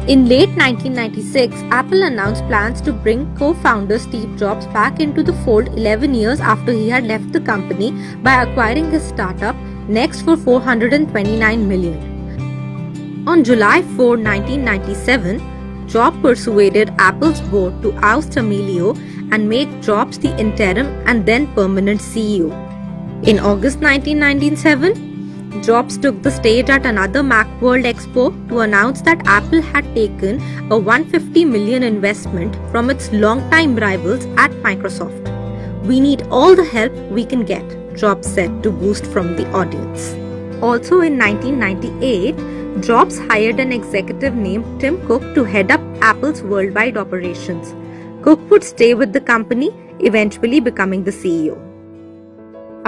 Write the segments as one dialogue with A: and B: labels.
A: In late 1996, Apple announced plans to bring co-founder Steve Jobs back into the fold 11 years after he had left the company by acquiring his startup Next for $429 million. On July 4, 1997, Jobs persuaded Apple's board to oust Emilio and make Jobs the interim and then permanent CEO. In August 1997, Jobs took the stage at another Macworld Expo to announce that Apple had taken a $150 million investment from its longtime rivals at Microsoft. "We need all the help we can get," Jobs said to boost from the audience. Also in 1998, Jobs hired an executive named Tim Cook to head up Apple's worldwide operations. Cook would stay with the company, eventually becoming the CEO.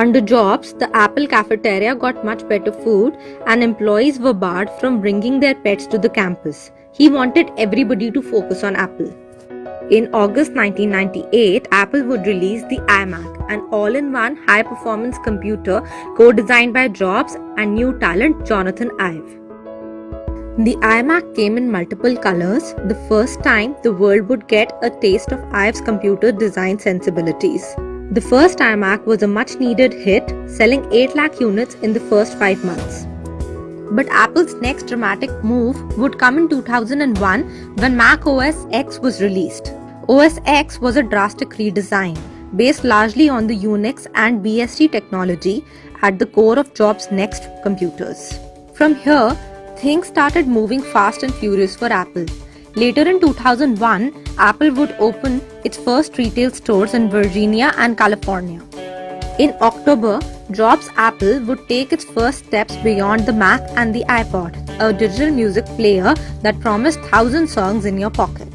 A: Under Jobs, the Apple cafeteria got much better food and employees were barred from bringing their pets to the campus. He wanted everybody to focus on Apple. In August 1998, Apple would release the iMac, an all-in-one high-performance computer co-designed by Jobs and new talent Jonathan Ive. The iMac came in multiple colors, the first time the world would get a taste of Ive's computer design sensibilities. The first iMac was a much-needed hit, selling 8 lakh units in the first 5 months. But Apple's next dramatic move would come in 2001 when Mac OS X was released. OS X was a drastic redesign, based largely on the Unix and BSD technology at the core of Jobs' Next computers. From here, things started moving fast and furious for Apple. Later in 2001, Apple would open its first retail stores in Virginia and California. In October, Jobs' Apple would take its first steps beyond the Mac and the iPod, a digital music player that promised 1,000 songs in your pocket.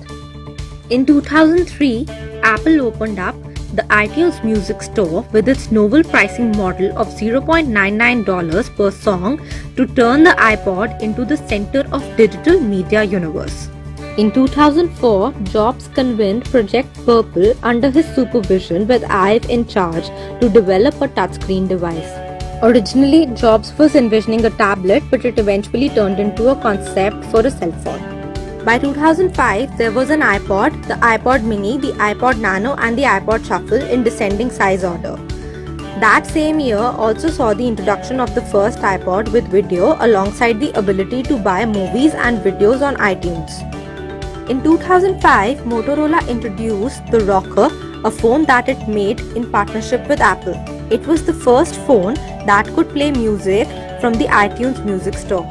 A: In 2003, Apple opened up the iTunes Music Store with its novel pricing model of $0.99 per song to turn the iPod into the center of digital media universe. In 2004, Jobs convened Project Purple under his supervision with Ive in charge to develop a touchscreen device. Originally, Jobs was envisioning a tablet, but it eventually turned into a concept for a cell phone. By 2005, there was an iPod, the iPod mini, the iPod nano and the iPod shuffle in descending size order. That same year also saw the introduction of the first iPod with video alongside the ability to buy movies and videos on iTunes. In 2005, Motorola introduced the Rocker, a phone that it made in partnership with Apple. It was the first phone that could play music from the iTunes Music Store.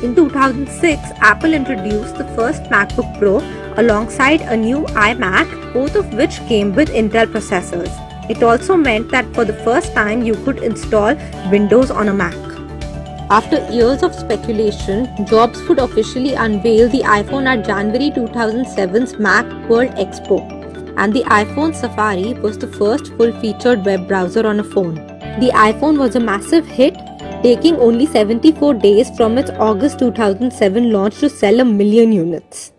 A: In 2006, Apple introduced the first MacBook Pro alongside a new iMac, both of which came with Intel processors. It also meant that for the first time you could install Windows on a Mac. After years of speculation, Jobs would officially unveil the iPhone at January 2007's Macworld Expo, and the iPhone Safari was the first full-featured web browser on a phone. The iPhone was a massive hit, taking only 74 days from its August 2007 launch to sell 1 million units.